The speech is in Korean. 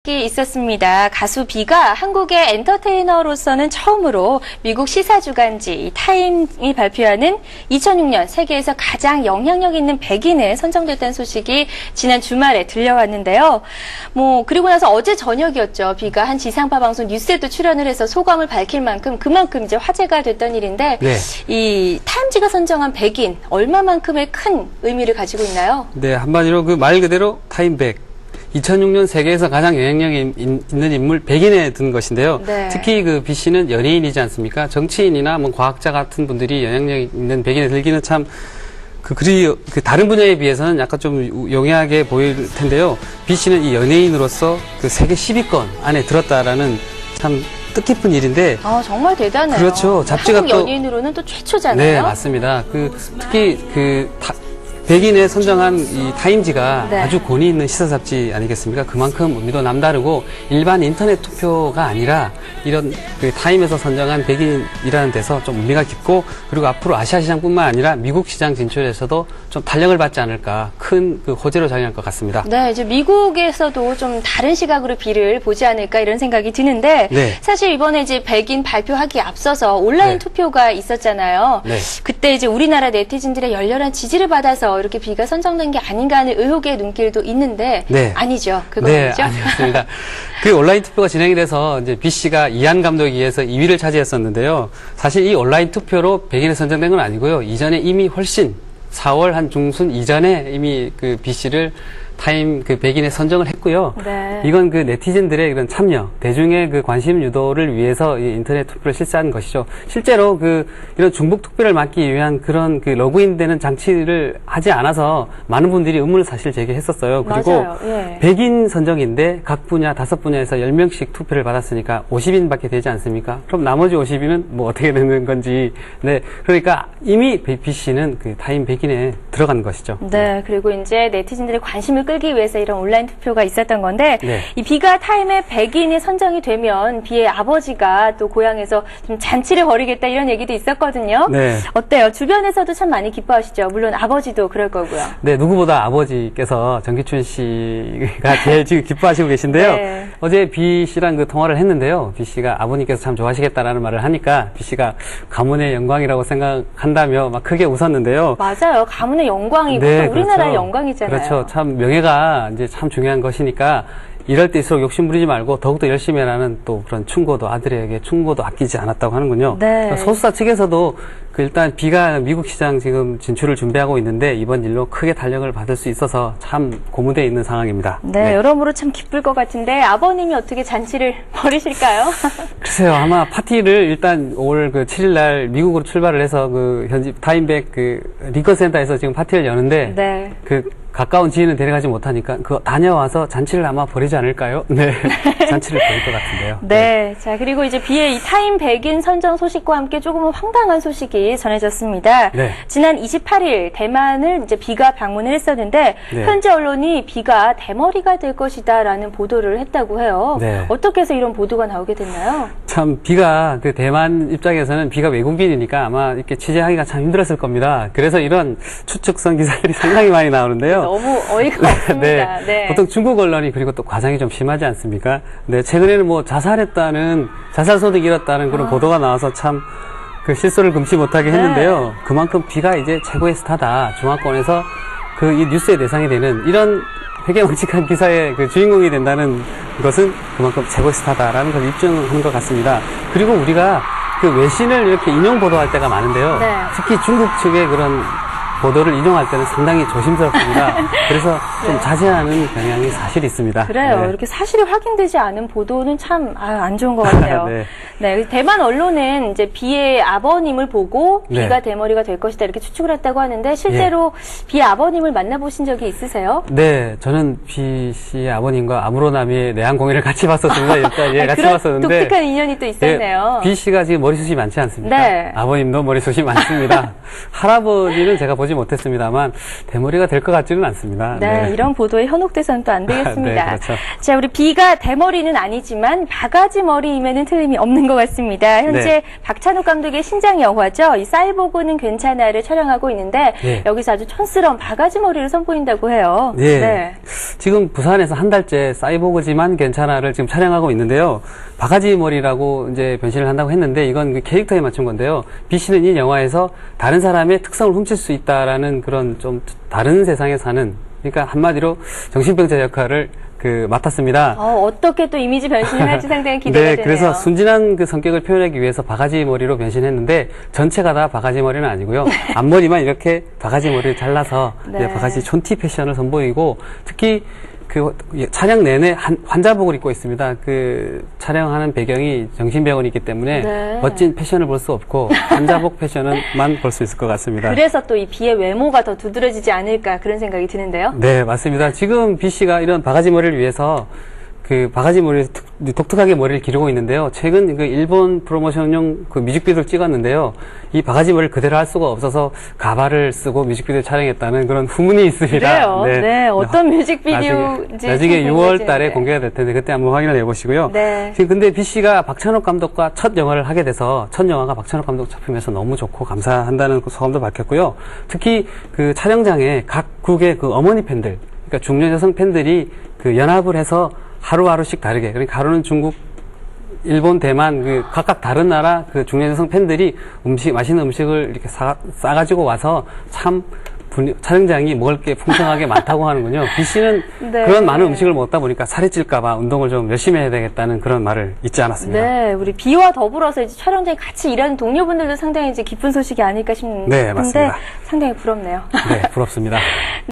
소식이 있었습니다. 가수 비가 한국의 엔터테이너로서는 처음으로 미국 시사주간지 타임이 발표하는 2006년 세계에서 가장 영향력 있는 100인에 선정됐다는 소식이 지난 주말에 들려왔는데요. 그리고 나서 어제 저녁이었죠. 비가 한 지상파 방송 뉴스에도 출연을 해서 소감을 밝힐 만큼 그만큼 이제 화제가 됐던 일인데 네. 이 타임지가 선정한 100인 얼마만큼의 큰 의미를 가지고 있나요? 네, 한마디로 그 말 그대로 타임 100. 2006년 세계에서 가장 영향력이 있는 인물 100인에 든 것인데요. 네. 특히 그 B 씨는 연예인이지 않습니까? 정치인이나 과학자 같은 분들이 영향력 있는 100인에 들기는 참 다른 분야에 비해서는 약간 좀 용이하게 보일 텐데요. B 씨는 이 연예인으로서 그 세계 10위권 안에 들었다라는 참 뜻깊은 일인데. 정말 대단해요. 그렇죠. 잡지가 한국 연예인으로는 또 최초잖아요. 네, 맞습니다. 특히 100인에 선정한 이 타임지가 네. 아주 권위 있는 시사 잡지 아니겠습니까? 그만큼 의미도 남다르고 일반 인터넷 투표가 아니라 이런 그 타임에서 선정한 100인이라는 데서 좀 의미가 깊고, 그리고 앞으로 아시아 시장뿐만 아니라 미국 시장 진출에서도 좀 탄력을 받지 않을까, 큰 그 호재로 작용할 것 같습니다. 네, 이제 미국에서도 좀 다른 시각으로 비를 보지 않을까 이런 생각이 드는데, 네. 사실 이번에 이제 100인 발표하기 앞서서 온라인 네. 투표가 있었잖아요. 네. 그때 이제 우리나라 네티즌들의 열렬한 지지를 받아서 이렇게 비가 선정된 게 아닌가 하는 의혹의 눈길도 있는데, 네. 아니죠. 그건 네, 아니죠. 아니었습니다. 그 온라인 투표가 진행이 돼서 이제 B 씨가 이한 감독에 의해서 2위를 차지했었는데요. 사실 이 온라인 투표로 100인에 선정된 건 아니고요. 이전에 이미 훨씬 4월 한 중순 이전에 이미 그 B 씨를 타임 그 100인에 선정을 했고요. 네. 이건 그 네티즌들의 그런 참여, 대중의 그 관심 유도를 위해서 이 인터넷 투표를 실시한 것이죠. 실제로 이런 중복 투표를 막기 위한 그런 그 로그인되는 장치를 하지 않아서 많은 분들이 의문을 사실 제기했었어요. 그리고 맞아요. 예. 100인 선정인데 각 분야 5분야에서 10명씩 투표를 받았으니까 50인밖에 되지 않습니까? 그럼 나머지 50인은 어떻게 되는 건지. 네. 그러니까 이미 B 씨는 그 타임 100인에 들어간 것이죠. 네, 그리고 이제 네티즌들의 관심을 끌기 위해서 이런 온라인 투표가 있었던 건데, 네. 이 비가 타임에 100인이 선정이 되면 비의 아버지가 또 고향에서 좀 잔치를 벌이겠다 이런 얘기도 있었거든요. 네. 어때요? 주변에서도 참 많이 기뻐하시죠? 물론 아버지도 그럴 거고요. 네, 누구보다 아버지께서 정기춘 씨가 제일 지금 기뻐하시고 계신데요. 네. 어제 B 씨랑 그 통화를 했는데요. B 씨가 아버님께서 참 좋아하시겠다라는 말을 하니까 B 씨가 가문의 영광이라고 생각한다며 막 크게 웃었는데요. 맞아요. 가문의 영광이고 네, 또 우리나라의 그렇죠. 영광이잖아요. 그렇죠. 참 명예가 이제 참 중요한 것이니까 이럴 때일수록 욕심 부리지 말고 더욱더 열심히 해라는 또 그런 충고도, 아들에게 충고도 아끼지 않았다고 하는군요. 네. 소수사 측에서도 일단 비가 미국 시장 지금 진출을 준비하고 있는데 이번 일로 크게 탄력을 받을 수 있어서 참 고무되어 있는 상황입니다. 네, 여러모로 참 기쁠 것 같은데 아버님이 어떻게 잔치를 벌이실까요? 글쎄요, 아마 파티를 일단 올 7일 날 미국으로 출발을 해서 현지 타임백 리커 센터에서 지금 파티를 여는데 네. 가까운 지인은 데려가지 못하니까 다녀와서 잔치를 아마 벌이지 않을까요? 네. 잔치를 벌일 것 같은데요. 네. 자, 그리고 이제 비의 이 타임 100인 선정 소식과 함께 조금은 황당한 소식이 전해졌습니다. 네. 지난 28일 대만을 이제 비가 방문을 했었는데, 네. 현지 언론이 비가 대머리가 될 것이다라는 보도를 했다고 해요. 네. 어떻게 해서 이런 보도가 나오게 됐나요? 참 비가 대만 입장에서는 비가 외국인이니까 아마 이렇게 취재하기가 참 힘들었을 겁니다. 그래서 이런 추측성 기사들이 상당히 많이 나오는데요. 너무 어이가 없습니다. 네. 보통 중국 언론이 그리고 또 과장이 좀 심하지 않습니까? 네, 최근에는 자살소득 잃었다는 그런 보도가 나와서 참 실소를 금치 못하게 했는데요. 그만큼 비가 이제 최고의 스타다. 중화권에서 이 뉴스의 대상이 되는 이런 회개망측한 기사의 주인공이 된다는 것은 그만큼 최고의 스타다라는 걸 입증한 것 같습니다. 그리고 우리가 외신을 이렇게 인용 보도할 때가 많은데요. 네. 특히 중국 측의 그런 보도를 인용할 때는 상당히 조심스럽습니다. 그래서 좀 자제하는 경향이 사실 있습니다. 그래요. 네. 이렇게 사실이 확인되지 않은 보도는 참 안 좋은 것 같아요. 네. 네, 대만 언론은 이제 비의 아버님을 보고 네. 비가 대머리가 될 것이다 이렇게 추측을 했다고 하는데, 실제로 비의 아버님을 만나보신 적이 있으세요? 네, 저는 B 씨의 아버님과 아무로나미의 내한 공연을 같이 봤었습니다. 일단 같이 그런 봤었는데 독특한 인연이 또 있었네요. B 씨가 지금 머리숱이 많지 않습니까? 네. 아버님도 머리숱이 많습니다. 할아버지는 제가 보지 보지 못했습니다만 대머리가 될 것 같지는 않습니다. 네, 이런 보도에 현혹돼서는 또 안 되겠습니다. 네, 그렇죠. 자, 우리 비가 대머리는 아니지만 바가지 머리임에는 틀림이 없는 것 같습니다. 현재 네. 박찬욱 감독의 신작 영화죠. 이 사이보그는 괜찮아를 촬영하고 있는데 네. 여기서 아주 촌스러운 바가지 머리를 선보인다고 해요. 네. 지금 부산에서 한 달째 사이보그지만 괜찮아를 지금 촬영하고 있는데요. 바가지 머리라고 이제 변신을 한다고 했는데 이건 그 캐릭터에 맞춘 건데요. B 씨는 이 영화에서 다른 사람의 특성을 훔칠 수 있다라는 그런 좀 다른 세상에 사는, 그러니까 한마디로 정신병자 역할을 맡았습니다. 어떻게 또 이미지 변신을 할지 상당히 기대가 네, 되네요. 그래서 순진한 그 성격을 표현하기 위해서 바가지 머리로 변신했는데 전체가 다 바가지 머리는 아니고요. 앞머리만 이렇게 바가지 머리를 잘라서 네. 이제 바가지 촌티 패션을 선보이고, 특히 촬영 내내 환자복을 입고 있습니다. 촬영하는 배경이 정신병원이기 때문에 네. 멋진 패션을 볼 수 없고 환자복 패션만 볼 수 있을 것 같습니다. 그래서 또 이 비의 외모가 더 두드러지지 않을까 그런 생각이 드는데요. 네, 맞습니다. 지금 B 씨가 이런 바가지 머리를 위해서 바가지 머리에서 독특하게 머리를 기르고 있는데요. 최근 일본 프로모션용 뮤직비디오를 찍었는데요. 이 바가지 머리를 그대로 할 수가 없어서 가발을 쓰고 뮤직비디오 촬영했다는 그런 후문이 있습니다. 그래요? 네, 어떤 뮤직비디오인지 나중에 참 6월 달에 궁금해지는데. 공개가 될 텐데 그때 한번 확인을 해보시고요. 네. 지금 근데 B 씨가 박찬욱 감독과 첫 영화를 하게 돼서 첫 영화가 박찬욱 감독 작품에서 너무 좋고 감사한다는 소감도 밝혔고요. 특히 촬영장에 각국의 어머니 팬들, 그러니까 중년 여성 팬들이 연합을 해서 하루하루씩 다르게, 그러니까 하루는 중국, 일본, 대만, 각각 다른 나라 중년 여성 팬들이 맛있는 음식을 이렇게 싸가지고 와서 참 촬영장이 먹을 게 풍성하게 많다고 하는군요. B 씨는 네. 그런 많은 음식을 먹다 보니까 살이 찔까봐 운동을 좀 열심히 해야 되겠다는 그런 말을 잊지 않았습니다. 네, 우리 비와 더불어서 이제 촬영장에 같이 일하는 동료분들도 상당히 이제 기쁜 소식이 아닐까 싶은데 네, 맞습니다. 상당히 부럽네요. 네, 부럽습니다.